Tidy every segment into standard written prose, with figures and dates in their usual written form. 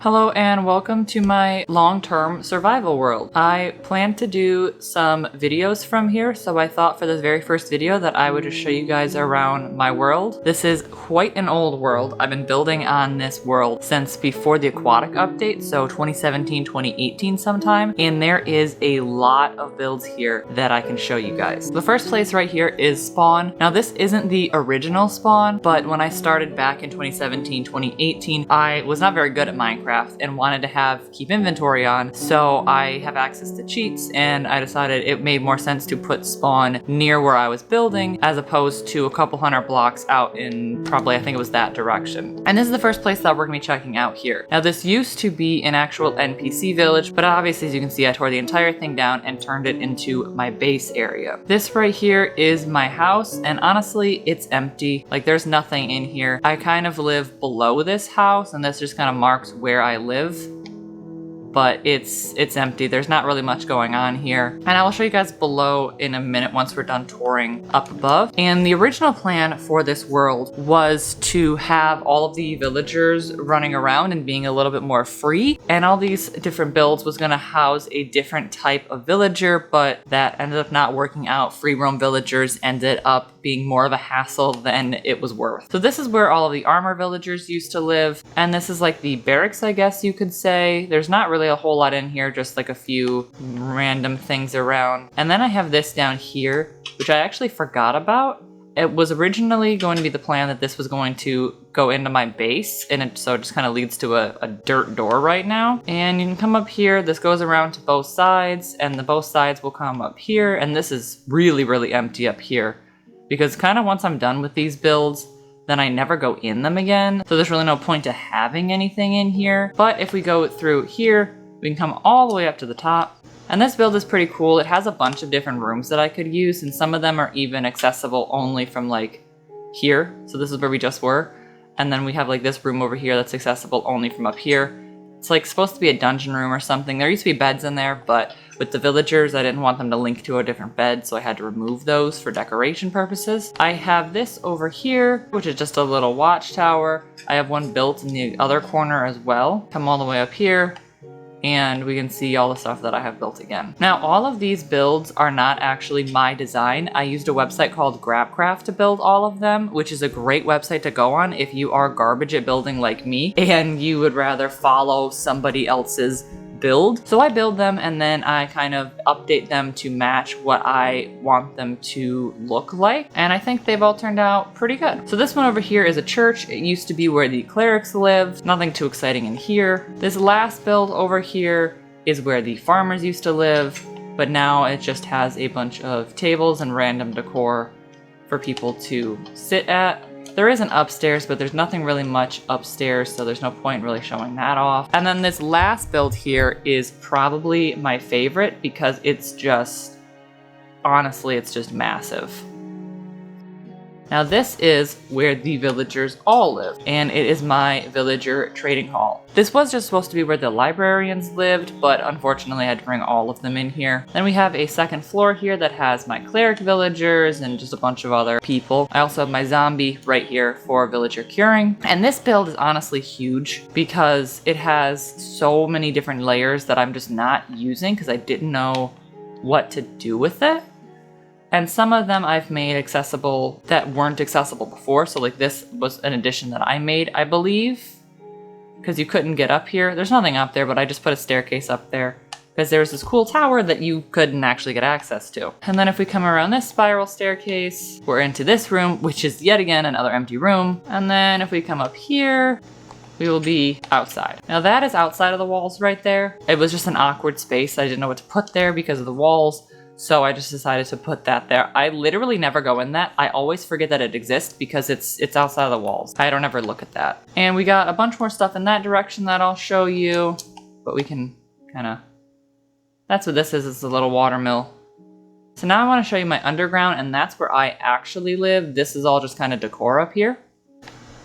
Hello and welcome to my long-term survival world. I plan to do some videos from here, so I thought for this very first video that I would just show you guys around my world. This is quite an old world. I've been building on this world since before the aquatic update, so 2017, 2018 sometime, and there is a lot of builds here that I can show you guys. The first place right here is spawn. Now this isn't the original spawn, but when I started back in 2017, 2018, I was not very good at Minecraft and wanted to keep inventory on, so I have access to cheats, and I decided it made more sense to put spawn near where I was building as opposed to a couple hundred blocks out in probably, I think it was that direction. And this is the first place that we're gonna be checking out here. Now this used to be an actual NPC village, but obviously as you can see I tore the entire thing down and turned it into my base area. This right here is my house, and honestly it's empty. Like there's nothing in here. I kind of live below this house, and this just kind of marks where I live, but it's empty. There's not really much going on here, and I will show you guys below in a minute once we're done touring up above. And the original plan for this world was to have all of the villagers running around and being a little bit more free, and all these different builds was going to house a different type of villager, but that ended up not working out. Free roam villagers ended up being more of a hassle than it was worth. So this is where all of the armor villagers used to live, and this is like the barracks, I guess you could say. There's not really a whole lot in here, just like a few random things around. And then I have this down here, which I actually forgot about. It was originally going to be the plan that this was going to go into my base, and so it just kind of leads to a dirt door right now. And you can come up here, this goes around to both sides, and the both sides will come up here, and this is really, really empty up here. Because kind of once I'm done with these builds, then I never go in them again. So there's really no point to having anything in here. But if we go through here, we can come all the way up to the top. And this build is pretty cool. It has a bunch of different rooms that I could use, and some of them are even accessible only from like here. So this is where we just were. And then we have like this room over here that's accessible only from up here. It's like supposed to be a dungeon room or something. There used to be beds in there, but with the villagers, I didn't want them to link to a different bed, so I had to remove those for decoration purposes. I have this over here, which is just a little watchtower. I have one built in the other corner as well. Come all the way up here, and we can see all the stuff that I have built again. Now, all of these builds are not actually my design. I used a website called GrabCraft to build all of them, which is a great website to go on if you are garbage at building like me and you would rather follow somebody else's build. So I build them and then I kind of update them to match what I want them to look like. And I think they've all turned out pretty good. So this one over here is a church. It used to be where the clerics lived. Nothing too exciting in here. This last build over here is where the farmers used to live, but now it just has a bunch of tables and random decor for people to sit at. There is an upstairs, but there's nothing really much upstairs, so there's no point really showing that off. And then this last build here is probably my favorite because it's just, honestly, it's just massive. Now this is where the villagers all live, and it is my villager trading hall. This was just supposed to be where the librarians lived, but unfortunately I had to bring all of them in here. Then we have a second floor here that has my cleric villagers and just a bunch of other people. I also have my zombie right here for villager curing. And this build is honestly huge because it has so many different layers that I'm just not using because I didn't know what to do with it. And some of them I've made accessible that weren't accessible before. So like this was an addition that I made, I believe, because you couldn't get up here. There's nothing up there, but I just put a staircase up there because there was this cool tower that you couldn't actually get access to. And then if we come around this spiral staircase, we're into this room, which is yet again another empty room. And then if we come up here, we will be outside. Now that is outside of the walls right there. It was just an awkward space. I didn't know what to put there because of the walls. So I just decided to put that there. I literally never go in that. I always forget that it exists because it's outside of the walls. I don't ever look at that. And we got a bunch more stuff in that direction that I'll show you, but we can kind of, that's what this is. It's a little water mill. So now I want to show you my underground, and that's where I actually live. This is all just kind of decor up here.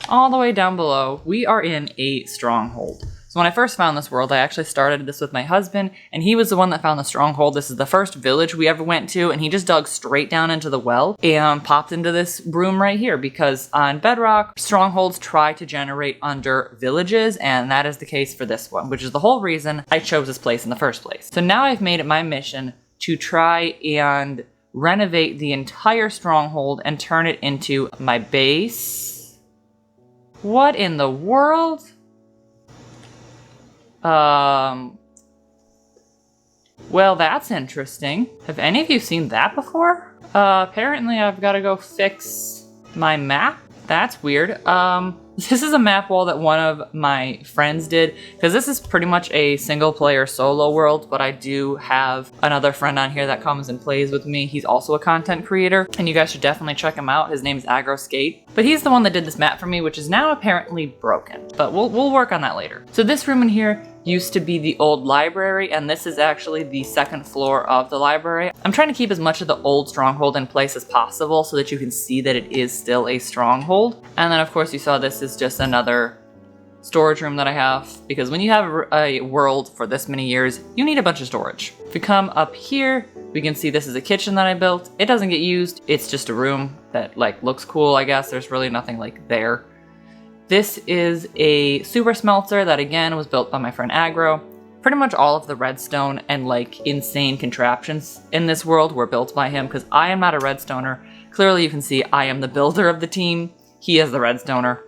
All the way down below, we are in a stronghold. So when I first found this world, I actually started this with my husband, and he was the one that found the stronghold. This is the first village we ever went to, and he just dug straight down into the well and popped into this room right here, because on Bedrock, strongholds try to generate under villages, and that is the case for this one, which is the whole reason I chose this place in the first place. So now I've made it my mission to try and renovate the entire stronghold and turn it into my base. What in the world? Well, that's interesting. Have any of you seen that before? Apparently I've got to go fix my map. That's weird. This is a map wall that one of my friends did, because this is pretty much a single player solo world, but I do have another friend on here that comes and plays with me. He's also a content creator, and you guys should definitely check him out. His name's AgroSkate, but he's the one that did this map for me, which is now apparently broken, but we'll work on that later. So this room in here used to be the old library, and this is actually the second floor of the library. I'm trying to keep as much of the old stronghold in place as possible so that you can see that it is still a stronghold. And then of course you saw this is just another storage room that I have, because when you have a world for this many years, you need a bunch of storage. If we come up here, we can see this is a kitchen that I built. It doesn't get used. It's just a room that like looks cool, I guess. There's really nothing like there. This is a super smelter that again was built by my friend Agro. Pretty much all of the redstone and like insane contraptions in this world were built by him, because I am not a redstoner. Clearly you can see I am the builder of the team. He is the redstoner.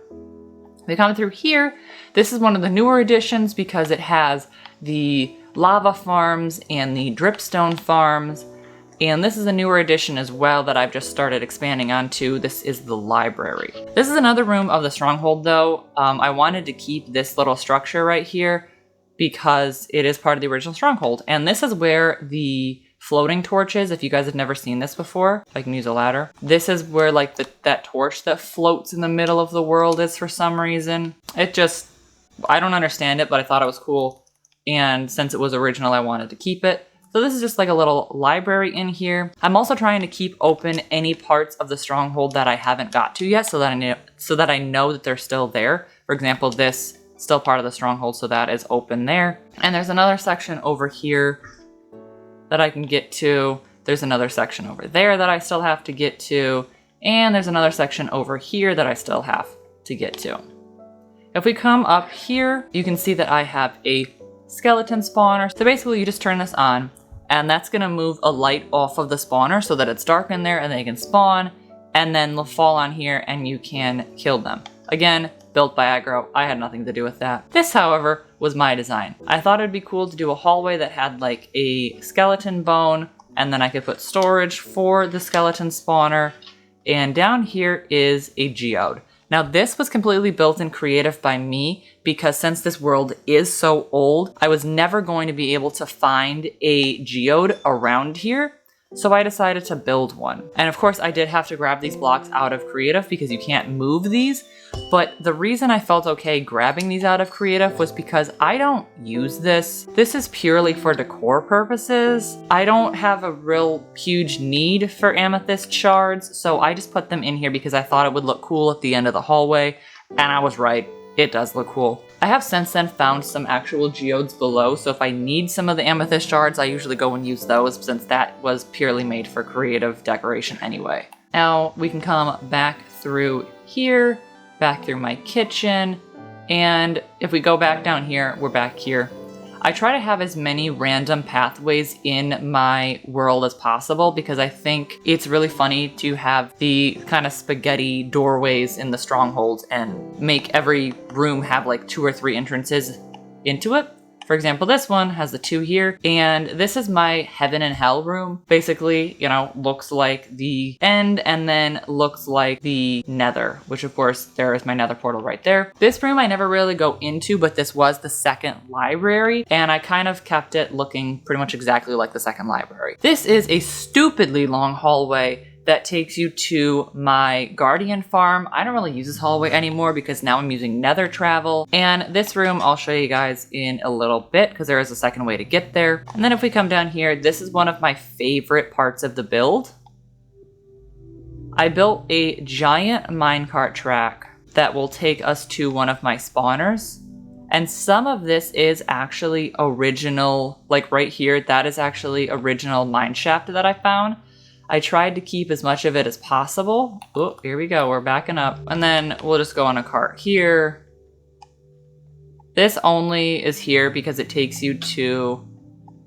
We come through here. This is one of the newer additions because it has the lava farms and the dripstone farms. And this is a newer addition as well that I've just started expanding onto. This is the library. This is another room of the stronghold though. I wanted to keep this little structure right here because it is part of the original stronghold. And this is where the floating torch is, if you guys have never seen this before. If I can use a ladder. This is where like that torch that floats in the middle of the world is for some reason. It just, I don't understand it, but I thought it was cool. And since it was original, I wanted to keep it. So this is just like a little library in here. I'm also trying to keep open any parts of the stronghold that I haven't got to yet, so that I know that they're still there. For example, this still part of the stronghold, so that is open there. And there's another section over here that I can get to. There's another section over there that I still have to get to. And there's another section over here that I still have to get to. If we come up here, you can see that I have a skeleton spawner. So basically you just turn this on, and that's gonna move a light off of the spawner so that it's dark in there and they can spawn, and then they'll fall on here and you can kill them. Again, built by Agro. I had nothing to do with that. This, however, was my design. I thought it'd be cool to do a hallway that had like a skeleton bone, and then I could put storage for the skeleton spawner. And down here is a geode. Now this was completely built in creative by me, because since this world is so old, I was never going to be able to find a geode around here. So I decided to build one. And of course I did have to grab these blocks out of creative because you can't move these. But the reason I felt okay grabbing these out of creative was because I don't use this. This is purely for decor purposes. I don't have a real huge need for amethyst shards, so I just put them in here because I thought it would look cool at the end of the hallway. And I was right, it does look cool. I have since then found some actual geodes below, so if I need some of the amethyst shards, I usually go and use those, since that was purely made for creative decoration anyway. Now we can come back through here, back through my kitchen, and if we go back down here, we're back here. I try to have as many random pathways in my world as possible because I think it's really funny to have the kind of spaghetti doorways in the strongholds and make every room have like 2 or 3 entrances into it. For example, this one has the 2 here, and this is my heaven and hell room. Basically, you know, looks like the end and then looks like the nether, which of course there is my nether portal right there. This room I never really go into, but this was the second library, and I kind of kept it looking pretty much exactly like the second library. This is a stupidly long hallway that takes you to my guardian farm. I don't really use this hallway anymore because now I'm using nether travel. And this room I'll show you guys in a little bit because there is a second way to get there. And then if we come down here, this is one of my favorite parts of the build. I built a giant minecart track that will take us to one of my spawners. And some of this is actually original, like right here, that is actually original mine shaft that I found. I tried to keep as much of it as possible. Oh, here we go, we're backing up. And then we'll just go on a cart here. This only is here because it takes you to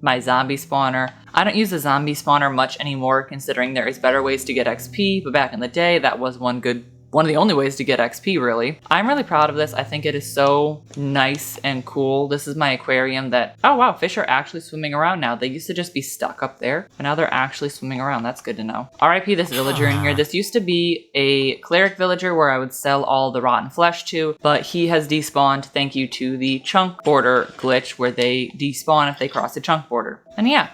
my zombie spawner. I don't use the zombie spawner much anymore considering there is better ways to get XP, but back in the day that was one of the only ways to get XP really. I'm really proud of this. I think it is so nice and cool. This is my aquarium that, oh wow, fish are actually swimming around now. They used to just be stuck up there, but now they're actually swimming around. That's good to know. RIP this villager in here. This used to be a cleric villager where I would sell all the rotten flesh to, but he has despawned thank you to the chunk border glitch where they despawn if they cross the chunk border. And yeah,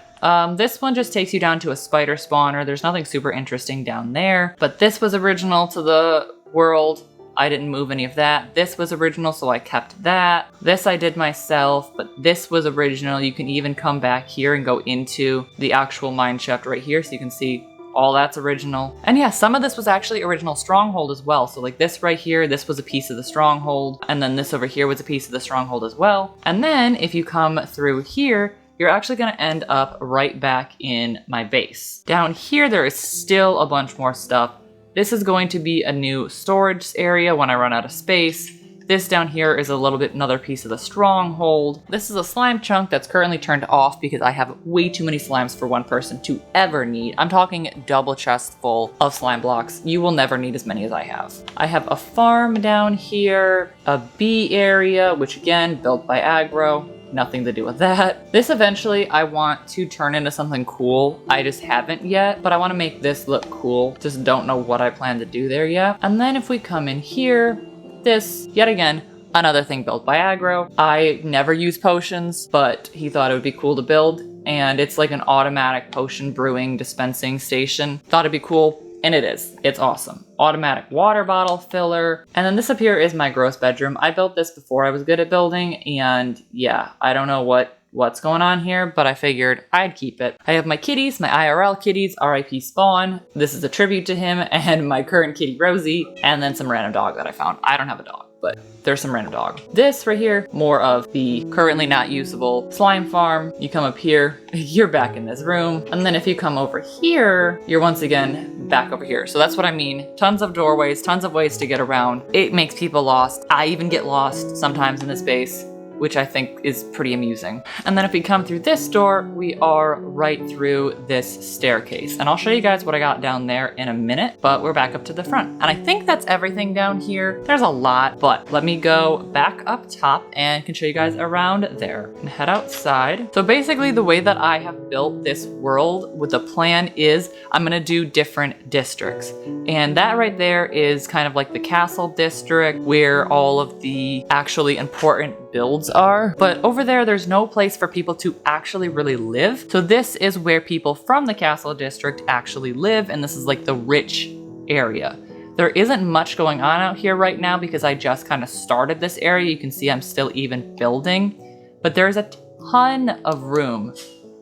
this one just takes you down to a spider spawner. There's nothing super interesting down there, but this was original to the world. I didn't move any of that. This was original, so I kept that. This I did myself, but this was original. You can even come back here and go into the actual mine shaft right here, so you can see all that's original. And yeah, some of this was actually original Stronghold as well. So like this right here, this was a piece of the Stronghold, and then this over here was a piece of the Stronghold as well. And then if you come through here, you're actually going to end up right back in my base. Down here, there is still a bunch more stuff. This is going to be a new storage area when I run out of space. This down here is a little bit another piece of the Stronghold. This is a slime chunk that's currently turned off because I have way too many slimes for one person to ever need. I'm talking double chest full of slime blocks. You will never need as many as I have. I have a farm down here, a bee area, which again, built by aggro. Nothing to do with that. This eventually I want to turn into something cool. I just haven't yet, but I want to make this look cool. Just don't know what I plan to do there yet. And then if we come in here, this, yet again, another thing built by aggro. I never use potions, but he thought it would be cool to build. And it's like an automatic potion brewing dispensing station. Thought it'd be cool. And it is. It's awesome. Automatic water bottle filler. And then this up here is my gross bedroom. I built this before I was good at building. And yeah, I don't know what's going on here, but I figured I'd keep it. I have my kitties, my IRL kitties, RIP Spawn. This is a tribute to him, and my current kitty Rosie, and then some random dog that I found. I don't have a dog, but there's some random dog. This right here, more of the currently not usable slime farm. You come up here, you're back in this room. And then if you come over here, you're once again back over here. So that's what I mean. Tons of doorways, tons of ways to get around. It makes people lost. I even get lost sometimes in this base, which I think is pretty amusing. And then if we come through this door, we are right through this staircase. And I'll show you guys what I got down there in a minute, but we're back up to the front. And I think that's everything down here. There's a lot, but let me go back up top and can show you guys around there and head outside. So basically the way that I have built this world with the plan is I'm gonna do different districts. And that right there is kind of like the castle district where all of the actually important builds are, but over there's no place for people to actually really live. So this is where people from the castle district actually live, and this is like the rich area. There isn't much going on out here right now because I just kind of started this area. You can see I'm still even building, but there's a ton of room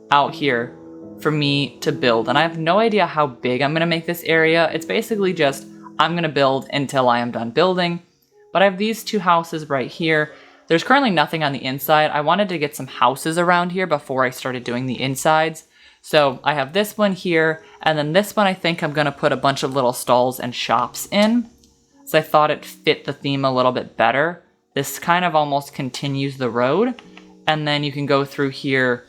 out here for me to build, and I have no idea how big I'm gonna make this area. It's basically just I'm gonna build until I am done building. But I have these two houses right here. There's currently nothing on the inside. I wanted to get some houses around here before I started doing the insides. So I have this one here, and then this one I think I'm gonna put a bunch of little stalls and shops in. So I thought it fit the theme a little bit better. This kind of almost continues the road, and then you can go through here.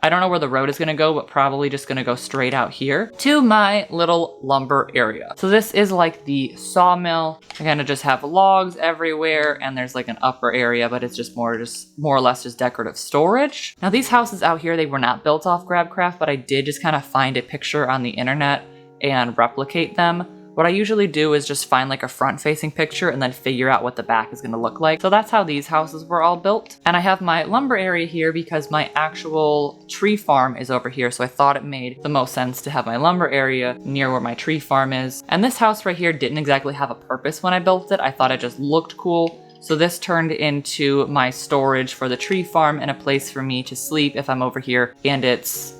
I don't know where the road is gonna go, but probably just gonna go straight out here to my little lumber area. So this is like the sawmill. I kind of just have logs everywhere, and there's like an upper area, but it's just more or less just decorative storage. Now these houses out here, they were not built off GrabCraft, but I did just kind of find a picture on the internet and replicate them. What I usually do is just find like a front-facing picture and then figure out what the back is gonna look like. So that's how these houses were all built. And I have my lumber area here because my actual tree farm is over here. So I thought it made the most sense to have my lumber area near where my tree farm is. And this house right here didn't exactly have a purpose when I built it. I thought it just looked cool. So this turned into my storage for the tree farm and a place for me to sleep if I'm over here and it's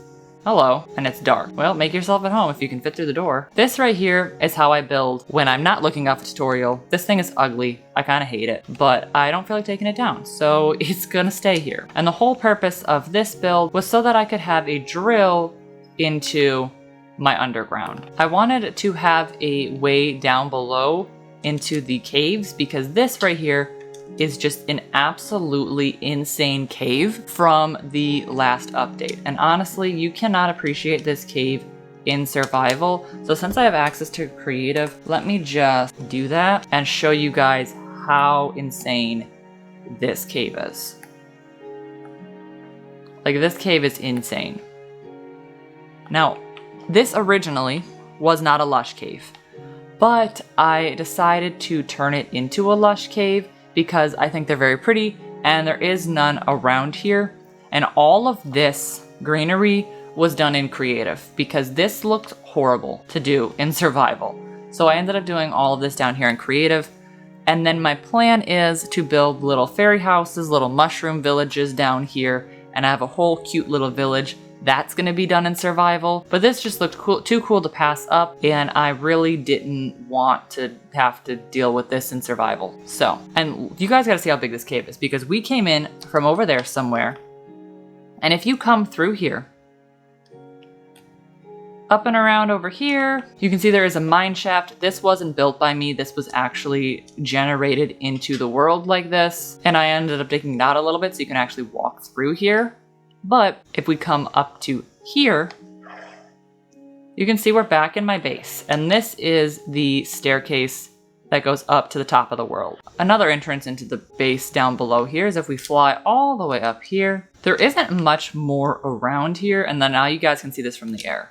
Hello, and it's dark. Well, make yourself at home if you can fit through the door. This right here is how I build when I'm not looking up a tutorial. This thing is ugly. I kind of hate it, but I don't feel like taking it down, so it's gonna stay here. And the whole purpose of this build was so that I could have a drill into my underground. I wanted to have a way down below into the caves because this right here is just an absolutely insane cave from the last update. And honestly, you cannot appreciate this cave in survival. So since I have access to creative, let me just do that and show you guys how insane this cave is. Like, this cave is insane. Now, this originally was not a lush cave, but I decided to turn it into a lush cave because I think they're very pretty and there is none around here. And all of this greenery was done in creative because this looked horrible to do in survival. So I ended up doing all of this down here in creative. And then my plan is to build little fairy houses, little mushroom villages down here, and I have a whole cute little village that's gonna be done in survival. But this just looked cool, too cool to pass up, and I really didn't want to have to deal with this in survival. So, and you guys gotta see how big this cave is because we came in from over there somewhere, and if you come through here, up and around over here, you can see there is a mine shaft. This wasn't built by me. This was actually generated into the world like this. And I ended up digging it out a little bit so you can actually walk through here. But if we come up to here, you can see we're back in my base. And this is the staircase that goes up to the top of the world. Another entrance into the base down below here is if we fly all the way up here. There isn't much more around here. And then now you guys can see this from the air.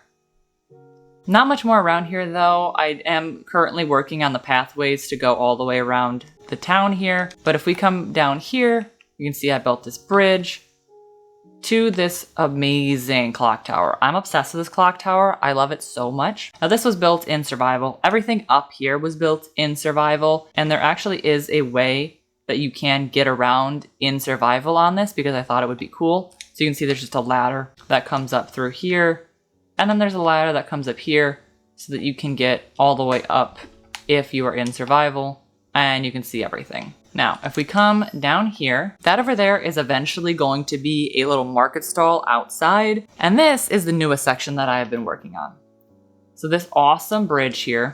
Not much more around here though. I am currently working on the pathways to go all the way around the town here. But if we come down here, you can see I built this bridge to this amazing clock tower. I'm obsessed with this clock tower. I love it so much. Now this was built in survival. Everything up here was built in survival. And there actually is a way that you can get around in survival on this because I thought it would be cool. So you can see there's just a ladder that comes up through here. And then there's a ladder that comes up here so that you can get all the way up if you are in survival and you can see everything. Now, if we come down here, that over there is eventually going to be a little market stall outside. And this is the newest section that I have been working on. So this awesome bridge here,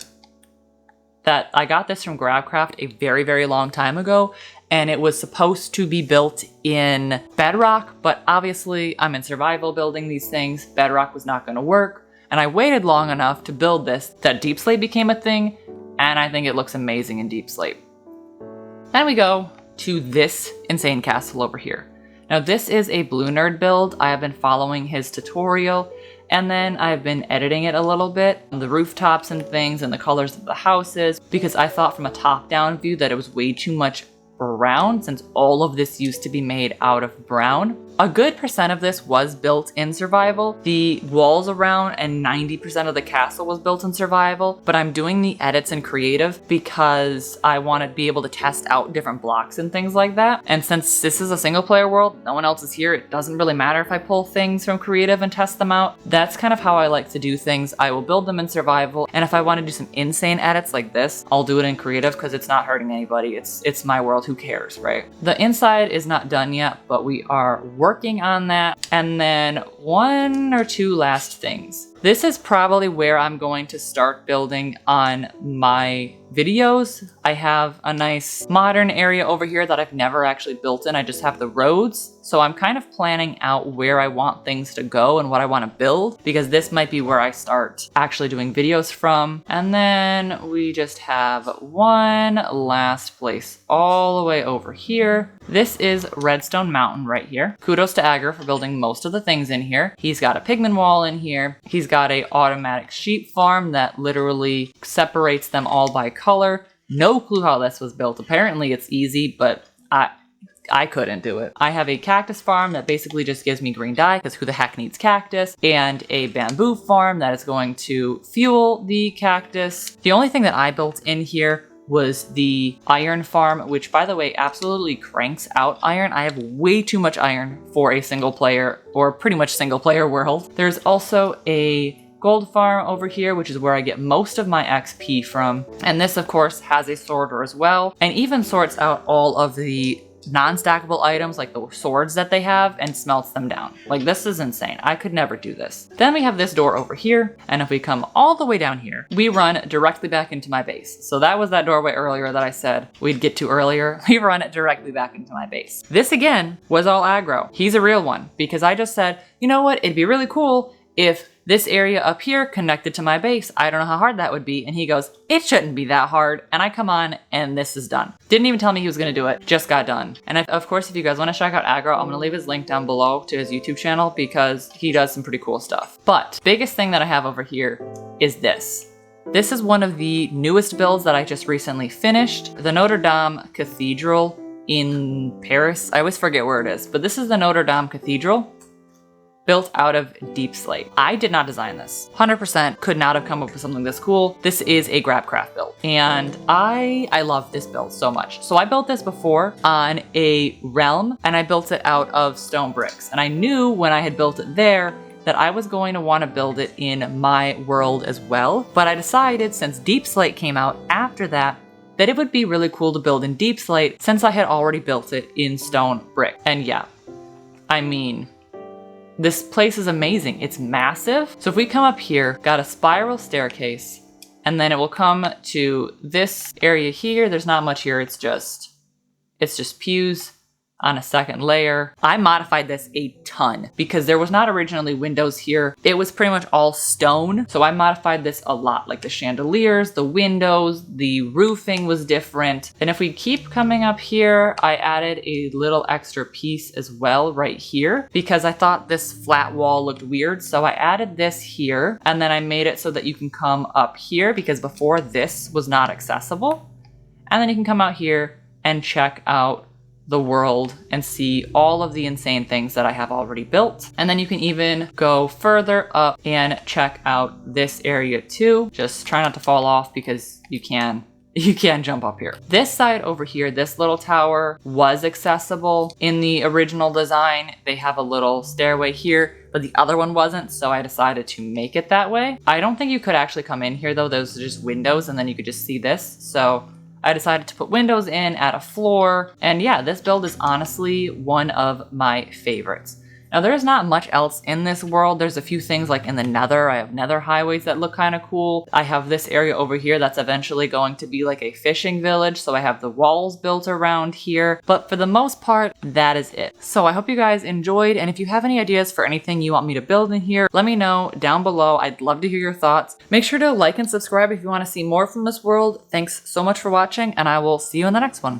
that I got this from GrabCraft a very, very long time ago. And it was supposed to be built in Bedrock, but obviously I'm in survival building these things. Bedrock was not gonna work. And I waited long enough to build this that Deep Slate became a thing. And I think it looks amazing in Deep Slate. Then we go to this insane castle over here. Now this is a Blue Nerd build. I have been following his tutorial and then I've been editing it a little bit. The rooftops and things and the colors of the houses because I thought from a top-down view that it was way too much brown since all of this used to be made out of brown. A good percent of this was built in survival. The walls around and 90% of the castle was built in survival, but I'm doing the edits in creative because I want to be able to test out different blocks and things like that. And since this is a single player world, no one else is here, it doesn't really matter if I pull things from creative and test them out. That's kind of how I like to do things. I will build them in survival, and if I want to do some insane edits like this, I'll do it in creative because it's not hurting anybody. It's my world, who cares, right? The inside is not done yet, but we are working on that. And then one or two last things. This is probably where I'm going to start building on my videos. I have a nice modern area over here that I've never actually built in. I just have the roads. So I'm kind of planning out where I want things to go and what I want to build because this might be where I start actually doing videos from. And then we just have one last place all the way over here. This is Redstone Mountain right here. Kudos to Agger for building most of the things in here. He's got a pigman wall in here. He's got a automatic sheep farm that literally separates them all by color. No clue how this was built. Apparently it's easy, but I couldn't do it. I have a cactus farm that basically just gives me green dye because who the heck needs cactus, and a bamboo farm that is going to fuel the cactus. The only thing that I built in here was the iron farm, which by the way, absolutely cranks out iron. I have way too much iron for a single player or pretty much single player world. There's also a gold farm over here, which is where I get most of my XP from. And this of course has a sorter as well, and even sorts out all of the non-stackable items like the swords that they have and smelts them down. Like, this is insane. I could never do this. Then we have this door over here, and if we come all the way down here, we run directly back into my base. So that was that doorway earlier that I said we'd get to earlier. We run it directly back into my base. This again was all aggro. He's a real one because I just said, you know what, it'd be really cool if this area up here connected to my base. I don't know how hard that would be. And he goes, it shouldn't be that hard. And I come on and this is done. Didn't even tell me he was going to do it. Just got done. And of course, if you guys want to check out Aggro, I'm going to leave his link down below to his YouTube channel because he does some pretty cool stuff. But biggest thing that I have over here is this. This is one of the newest builds that I just recently finished. The Notre Dame Cathedral in Paris. I always forget where it is, but this is the Notre Dame Cathedral, built out of deep slate. I did not design this. 100% could not have come up with something this cool. This is a Grabcraft build. And I love this build so much. So I built this before on a realm and I built it out of stone bricks. And I knew when I had built it there that I was going to want to build it in my world as well. But I decided since deep slate came out after that it would be really cool to build in deep slate since I had already built it in stone brick. And yeah, I mean, this place is amazing. It's massive. So if we come up here, got a spiral staircase, and then it will come to this area here. There's not much here. It's just pews on a second layer. I modified this a ton because there was not originally windows here. It was pretty much all stone. So I modified this a lot, like the chandeliers, the windows, the roofing was different. And if we keep coming up here, I added a little extra piece as well right here because I thought this flat wall looked weird. So I added this here and then I made it so that you can come up here because before this was not accessible. And then you can come out here and check out the world and see all of the insane things that I have already built. And then you can even go further up and check out this area too. Just try not to fall off because you can jump up here. This side over here, this little tower was accessible in the original design. They have a little stairway here, but the other one wasn't, so I decided to make it that way. I don't think you could actually come in here though. Those are just windows and then you could just see this. So I decided to put windows in, add a floor, and yeah, this build is honestly one of my favorites. Now there's not much else in this world. There's a few things like in the nether. I have nether highways that look kind of cool. I have this area over here that's eventually going to be like a fishing village. So I have the walls built around here. But for the most part, that is it. So I hope you guys enjoyed. And if you have any ideas for anything you want me to build in here, let me know down below. I'd love to hear your thoughts. Make sure to like and subscribe if you want to see more from this world. Thanks so much for watching and I will see you in the next one.